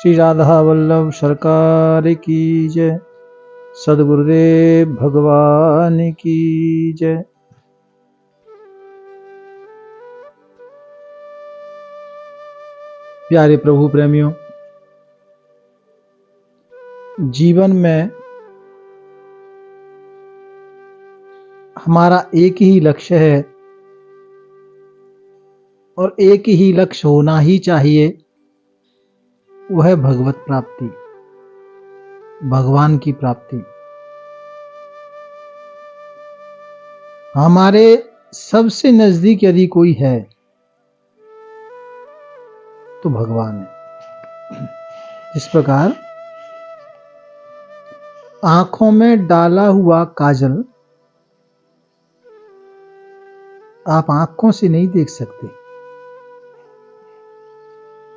श्री राधा वल्लभ सरकार की जय। सद्गुरुदेव भगवान की जय। प्यारे प्रभु प्रेमियों, जीवन में हमारा एक ही लक्ष्य है और एक ही लक्ष्य होना ही चाहिए, वह है भगवत प्राप्ति, भगवान की प्राप्ति। हमारे सबसे नजदीक यदि कोई है तो भगवान है। इस प्रकार आंखों में डाला हुआ काजल आप आंखों से नहीं देख सकते,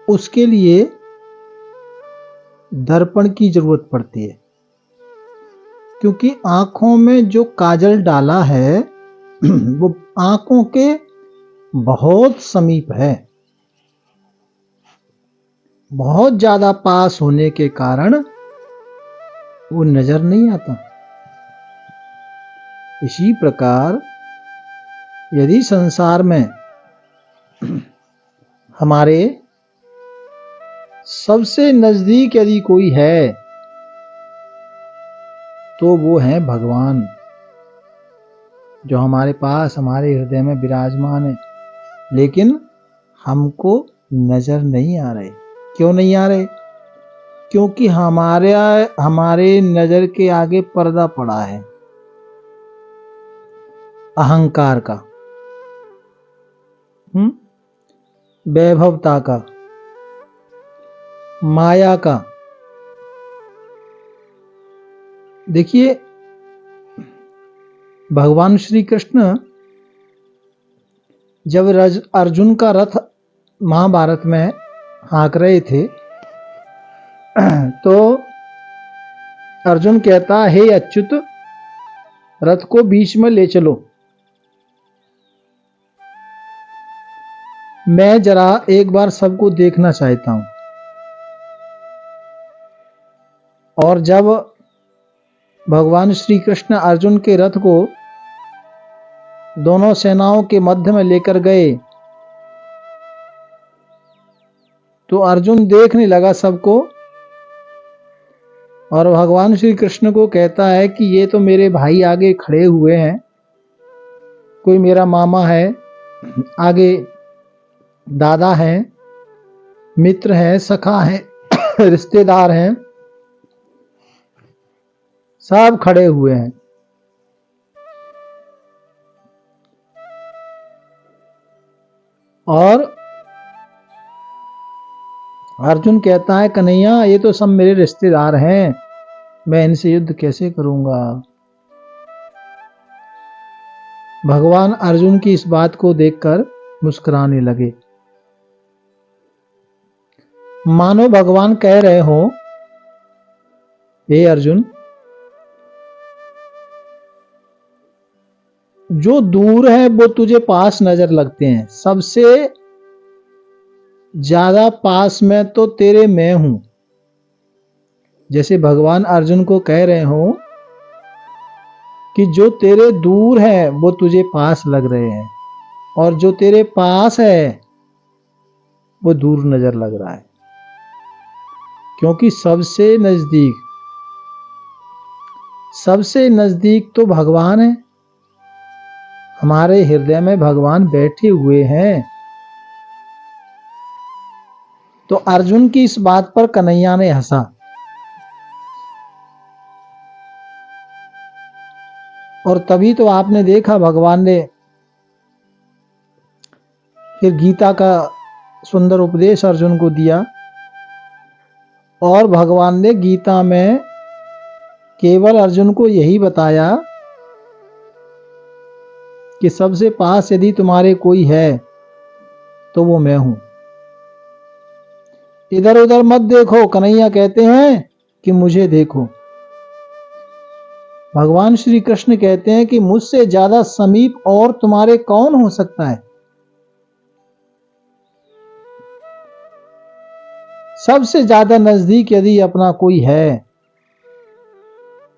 उसके लिए दर्पण की जरूरत पड़ती है, क्योंकि आंखों में जो काजल डाला है वो आंखों के बहुत समीप है, बहुत ज्यादा पास होने के कारण वो नजर नहीं आता। इसी प्रकार यदि संसार में हमारे सबसे नजदीक यदि कोई है तो वो है भगवान, जो हमारे पास हमारे हृदय में विराजमान है, लेकिन हमको नजर नहीं आ रहे। क्यों नहीं आ रहे? क्योंकि हमारे नजर के आगे पर्दा पड़ा है अहंकार का, वैभवता का, माया का। देखिए, भगवान श्री कृष्ण जब अर्जुन का रथ महाभारत में हाँक रहे थे तो अर्जुन कहता, हे अच्युत, रथ को बीच में ले चलो, मैं जरा एक बार सबको देखना चाहता हूं। और जब भगवान श्री कृष्ण अर्जुन के रथ को दोनों सेनाओं के मध्य में लेकर गए तो अर्जुन देखने लगा सबको, और भगवान श्री कृष्ण को कहता है कि ये तो मेरे भाई आगे खड़े हुए हैं, कोई मेरा मामा है, आगे दादा है, मित्र है, सखा है, रिश्तेदार हैं, सब खड़े हुए हैं। और अर्जुन कहता है, कन्हैया ये तो सब मेरे रिश्तेदार हैं, मैं इनसे युद्ध कैसे करूंगा। भगवान अर्जुन की इस बात को देखकर मुस्कुराने लगे, मानो भगवान कह रहे हो, हे अर्जुन, जो दूर है वो तुझे पास नजर लगते हैं, सबसे ज्यादा पास में तो तेरे मैं हूं। जैसे भगवान अर्जुन को कह रहे हो कि जो तेरे दूर है वो तुझे पास लग रहे हैं, और जो तेरे पास है वो दूर नजर लग रहा है, क्योंकि सबसे नजदीक तो भगवान है। हमारे हृदय में भगवान बैठे हुए हैं। तो अर्जुन की इस बात पर कन्हैया ने हंसा, और तभी तो आपने देखा भगवान ने फिर गीता का सुंदर उपदेश अर्जुन को दिया, और भगवान ने गीता में केवल अर्जुन को यही बताया कि सबसे पास यदि तुम्हारे कोई है तो वो मैं हूं। इधर उधर मत देखो, कन्हैया कहते हैं कि मुझे देखो। भगवान श्री कृष्ण कहते हैं कि मुझसे ज्यादा समीप और तुम्हारे कौन हो सकता है। सबसे ज्यादा नजदीक यदि अपना कोई है,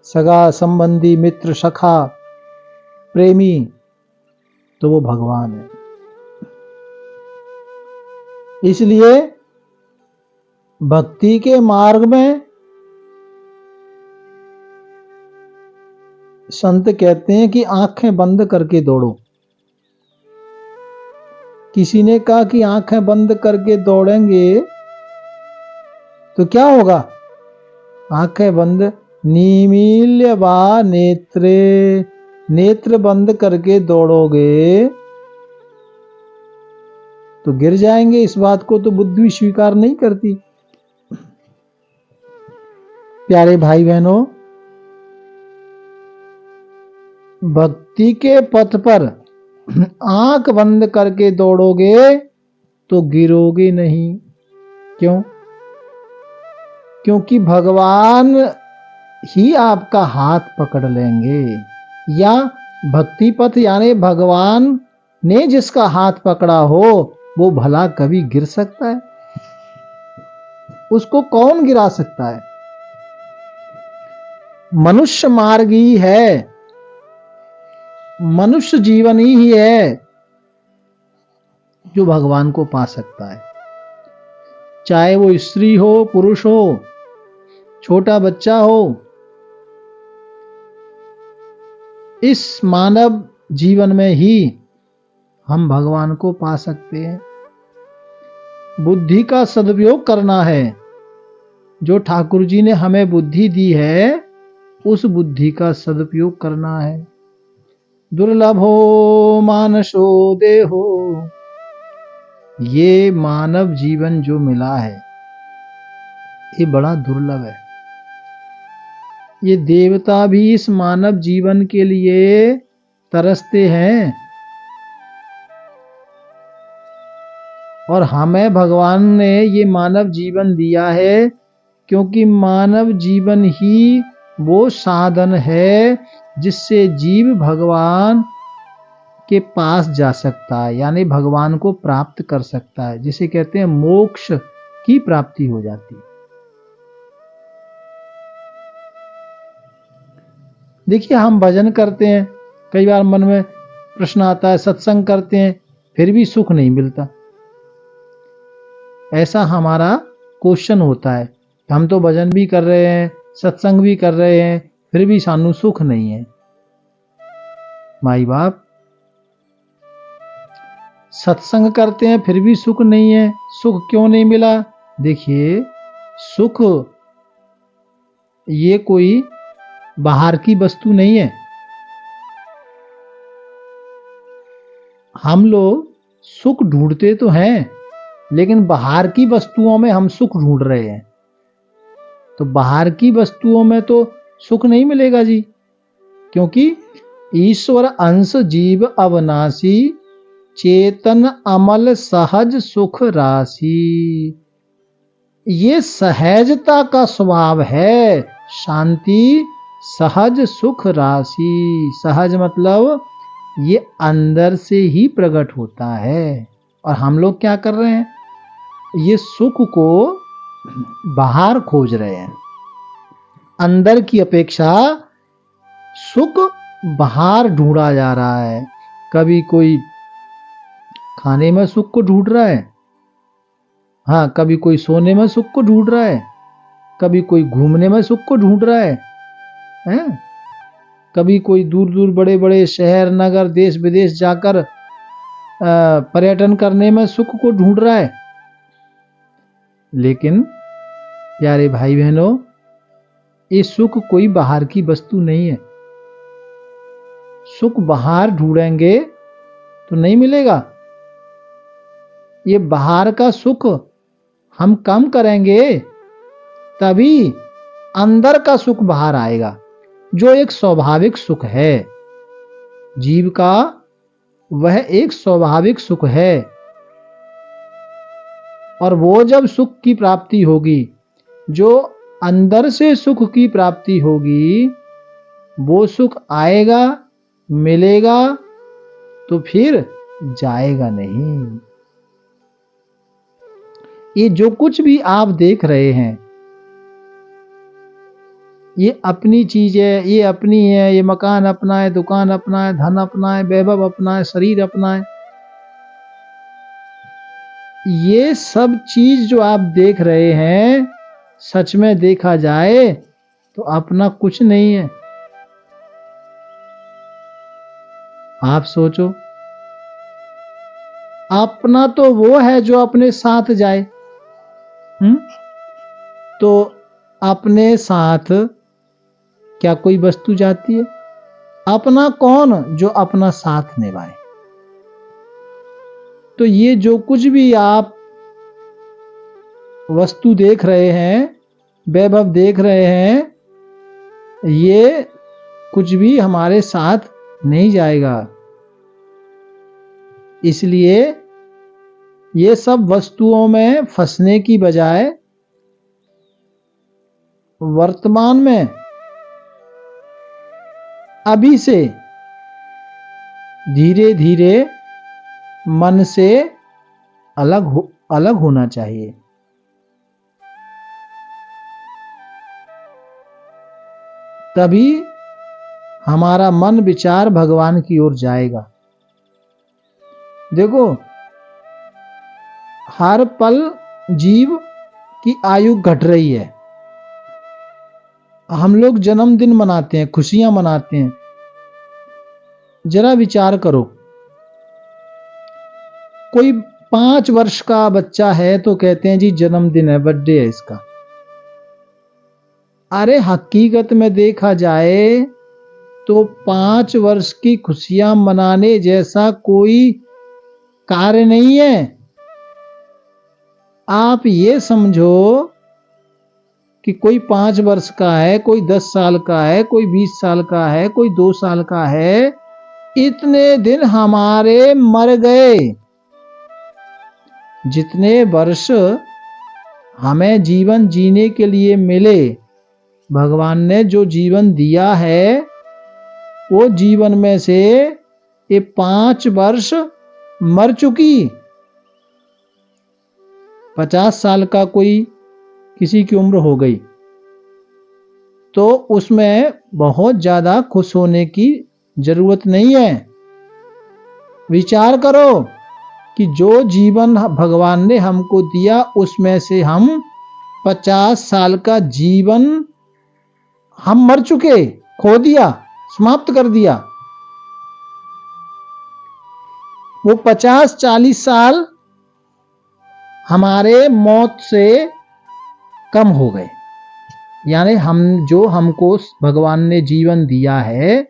सगा संबंधी, मित्र, सखा, प्रेमी, तो वो भगवान है। इसलिए भक्ति के मार्ग में संत कहते हैं कि आंखें बंद करके दौड़ो। किसी ने कहा कि आंखें बंद करके दौड़ेंगे तो क्या होगा? आंखें बंद, निमील्य वा नेत्रे, नेत्र बंद करके दौड़ोगे तो गिर जाएंगे। इस बात को तो बुद्धि स्वीकार नहीं करती। प्यारे भाई बहनों, भक्ति के पथ पर आंख बंद करके दौड़ोगे तो गिरोगे नहीं। क्यों? क्योंकि भगवान ही आपका हाथ पकड़ लेंगे। या भक्ति पथ यानी भगवान ने जिसका हाथ पकड़ा हो वो भला कभी गिर सकता है? उसको कौन गिरा सकता है? मनुष्य मार्ग ही है, मनुष्य जीवन ही है जो भगवान को पा सकता है। चाहे वो स्त्री हो, पुरुष हो, छोटा बच्चा हो, इस मानव जीवन में ही हम भगवान को पा सकते हैं। बुद्धि का सदुपयोग करना है। जो ठाकुर जी ने हमें बुद्धि दी है उस बुद्धि का सदुपयोग करना है। दुर्लभो मानसो देहो, ये मानव जीवन जो मिला है ये बड़ा दुर्लभ है। ये देवता भी इस मानव जीवन के लिए तरसते हैं और हमें भगवान ने ये मानव जीवन दिया है क्योंकि मानव जीवन ही वो साधन है जिससे जीव भगवान के पास जा सकता है, यानी भगवान को प्राप्त कर सकता है, जिसे कहते हैं मोक्ष की प्राप्ति हो जाती है। देखिए, हम भजन करते हैं, कई बार मन में प्रश्न आता है, सत्संग करते हैं फिर भी सुख नहीं मिलता। ऐसा हमारा क्वेश्चन होता है, हम तो भजन भी कर रहे हैं, सत्संग भी कर रहे हैं, फिर भी सानू सुख नहीं है। माई बाप, सत्संग करते हैं फिर भी सुख नहीं है, सुख क्यों नहीं मिला? देखिए, सुख ये कोई बाहर की वस्तु नहीं है। हम लोग सुख ढूंढते तो हैं लेकिन बाहर की वस्तुओं में हम सुख ढूंढ रहे हैं, तो बाहर की वस्तुओं में तो सुख नहीं मिलेगा जी। क्योंकि ईश्वर अंश जीव अविनाशी, चेतन अमल सहज सुख राशि, ये सहजता का स्वभाव है। शांति सहज सुख राशि, सहज मतलब ये अंदर से ही प्रकट होता है। और हम लोग क्या कर रहे हैं? ये सुख को बाहर खोज रहे हैं। अंदर की अपेक्षा सुख बाहर ढूंढा जा रहा है। कभी कोई खाने में सुख को ढूंढ रहा है, हाँ, कभी कोई सोने में सुख को ढूंढ रहा है, कभी कोई घूमने में सुख को ढूंढ रहा है? कभी कोई दूर दूर बड़े बड़े शहर नगर देश विदेश जाकर पर्यटन करने में सुख को ढूंढ रहा है। लेकिन प्यारे भाई बहनों, ये सुख कोई बाहर की वस्तु नहीं है। सुख बाहर ढूंढेंगे तो नहीं मिलेगा। ये बाहर का सुख हम कम करेंगे तभी अंदर का सुख बाहर आएगा, जो एक स्वाभाविक सुख है जीव का। वह एक स्वाभाविक सुख है और वो जब सुख की प्राप्ति होगी, जो अंदर से सुख की प्राप्ति होगी, वो सुख आएगा, मिलेगा तो फिर जाएगा नहीं। ये जो कुछ भी आप देख रहे हैं ये अपनी चीज है, ये अपनी है, ये मकान अपना है, दुकान अपना है, धन अपना है, वैभव अपना है, शरीर अपना है। ये सब चीज जो आप देख रहे हैं सच में देखा जाए तो अपना कुछ नहीं है। आप सोचो, अपना तो वो है जो अपने साथ जाए। तो अपने साथ क्या कोई वस्तु जाती है? अपना कौन जो अपना साथ निभाए। तो ये जो कुछ भी आप वस्तु देख रहे हैं, वैभव देख रहे हैं, ये कुछ भी हमारे साथ नहीं जाएगा। इसलिए ये सब वस्तुओं में फंसने की बजाय वर्तमान में अभी से धीरे धीरे मन से अलग होना चाहिए। तभी हमारा मन विचार भगवान की ओर जाएगा। देखो, हर पल जीव की आयु घट रही है। हम लोग जन्मदिन मनाते हैं, खुशियां मनाते हैं। जरा विचार करो, कोई 5 वर्ष का बच्चा है तो कहते हैं जी जन्मदिन है, बर्थडे है इसका। अरे हकीकत में देखा जाए तो 5 वर्ष की खुशियां मनाने जैसा कोई कार्य नहीं है। आप ये समझो कि कोई 5 वर्ष का है, कोई 10 साल का है, कोई 20 साल का है, कोई 2 साल का है, इतने दिन हमारे मर गए। जितने वर्ष हमें जीवन जीने के लिए मिले, भगवान ने जो जीवन दिया है, वो जीवन में से ये 5 वर्ष मर चुकी। 50 साल का कोई किसी की उम्र हो गई तो उसमें बहुत ज्यादा खुश होने की जरूरत नहीं है। विचार करो कि जो जीवन भगवान ने हमको दिया उसमें से हम 50 साल का जीवन हम मर चुके, खो दिया, समाप्त कर दिया। वो 50-40 साल हमारे मौत से कम हो गए। यानी हमको भगवान ने जीवन दिया है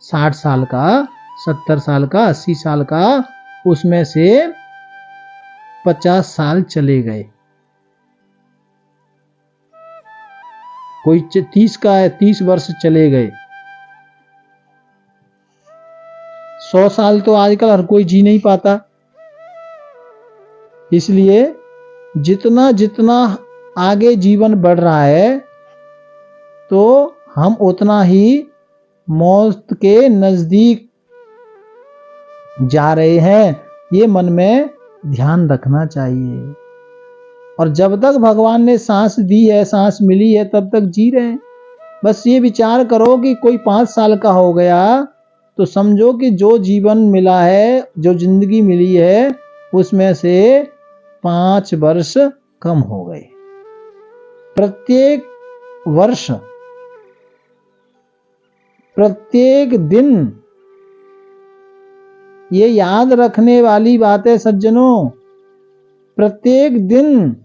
60 साल का, 70 साल का, 80 साल का, उसमें से 50 साल चले गए। कोई 30 का है, 30 वर्ष चले गए। 100 साल तो आजकल हर कोई जी नहीं पाता। इसलिए जितना जितना आगे जीवन बढ़ रहा है तो हम उतना ही मौत के नजदीक जा रहे हैं। ये मन में ध्यान रखना चाहिए। और जब तक भगवान ने सांस दी है, सांस मिली है, तब तक जी रहे हैं। बस ये विचार करो कि कोई 5 साल का हो गया तो समझो कि जो जीवन मिला है, जो जिंदगी मिली है, उसमें से 5 वर्ष कम हो गए। प्रत्येक वर्ष, प्रत्येक दिन ये याद रखने वाली बात है सज्जनों, प्रत्येक दिन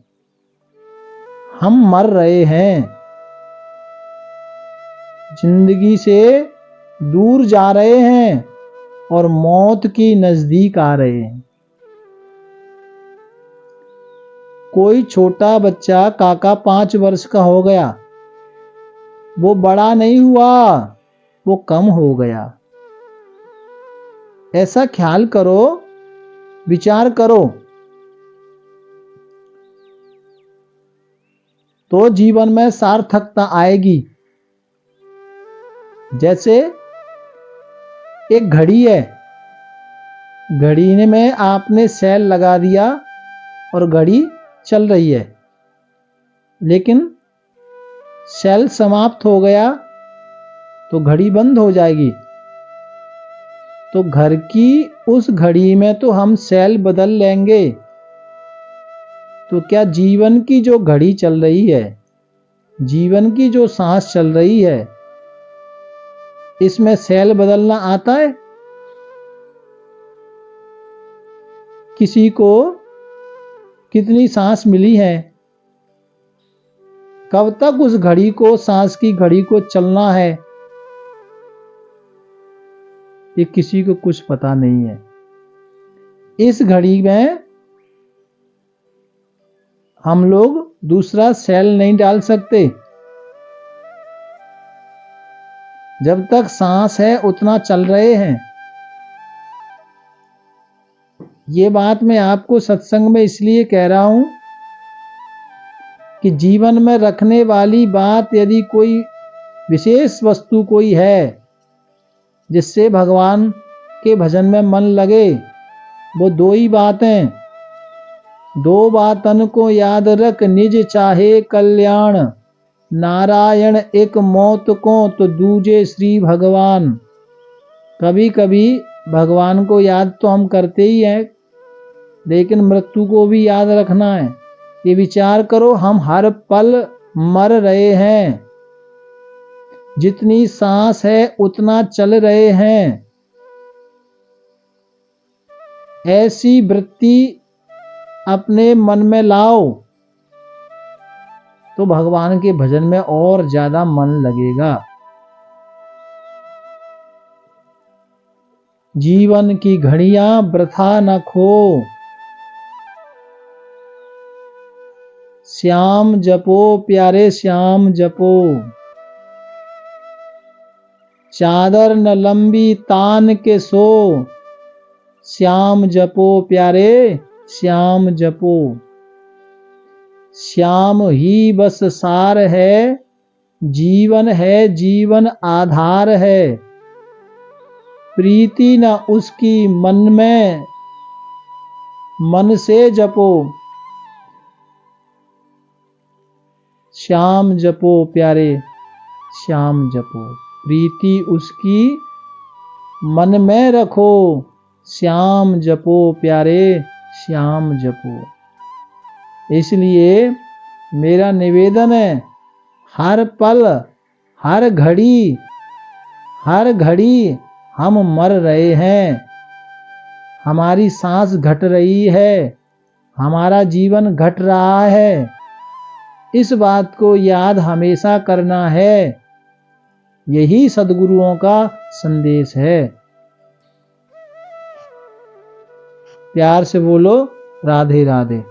हम मर रहे हैं, जिंदगी से दूर जा रहे हैं और मौत की नजदीक आ रहे हैं। कोई छोटा बच्चा काका 5 वर्ष का हो गया, वो बड़ा नहीं हुआ, वो कम हो गया। ऐसा ख्याल करो, विचार करो, तो जीवन में सार्थकता आएगी। जैसे एक घड़ी है, घड़ी में आपने सेल लगा दिया और घड़ी चल रही है, लेकिन सेल समाप्त हो गया तो घड़ी बंद हो जाएगी। तो घर की उस घड़ी में तो हम सेल बदल लेंगे, तो क्या जीवन की जो घड़ी चल रही है, जीवन की जो सांस चल रही है, इसमें सेल बदलना आता है? किसी को कितनी सांस मिली है, कब तक उस घड़ी को, सांस की घड़ी को चलना है, ये किसी को कुछ पता नहीं है। इस घड़ी में हम लोग दूसरा सेल नहीं डाल सकते। जब तक सांस है उतना चल रहे हैं। ये बात मैं आपको सत्संग में इसलिए कह रहा हूं कि जीवन में रखने वाली बात, यदि कोई विशेष वस्तु कोई है जिससे भगवान के भजन में मन लगे, वो दो ही बातें। दो बातन को याद रख, निज चाहे कल्याण, नारायण एक मौत को तो दूजे श्री भगवान। कभी कभी भगवान को याद तो हम करते ही हैं, लेकिन मृत्यु को भी याद रखना है। ये विचार करो, हम हर पल मर रहे हैं, जितनी सांस है उतना चल रहे हैं। ऐसी वृत्ति अपने मन में लाओ तो भगवान के भजन में और ज्यादा मन लगेगा। जीवन की घड़ियां वृथा न खो, श्याम जपो प्यारे श्याम जपो। चादर न लंबी तान के सो, श्याम जपो प्यारे श्याम जपो। श्याम ही बस सार है, जीवन है जीवन आधार है। प्रीति न उसकी मन में, मन से जपो। श्याम जपो प्यारे श्याम जपो। प्रीति उसकी मन में रखो, श्याम जपो प्यारे श्याम जपो। इसलिए मेरा निवेदन है, हर पल हर घड़ी हम मर रहे हैं। हमारी सांस घट रही है, हमारा जीवन घट रहा है। इस बात को याद हमेशा करना है। यही सद्गुरुओं का संदेश है। प्यार से बोलो राधे राधे।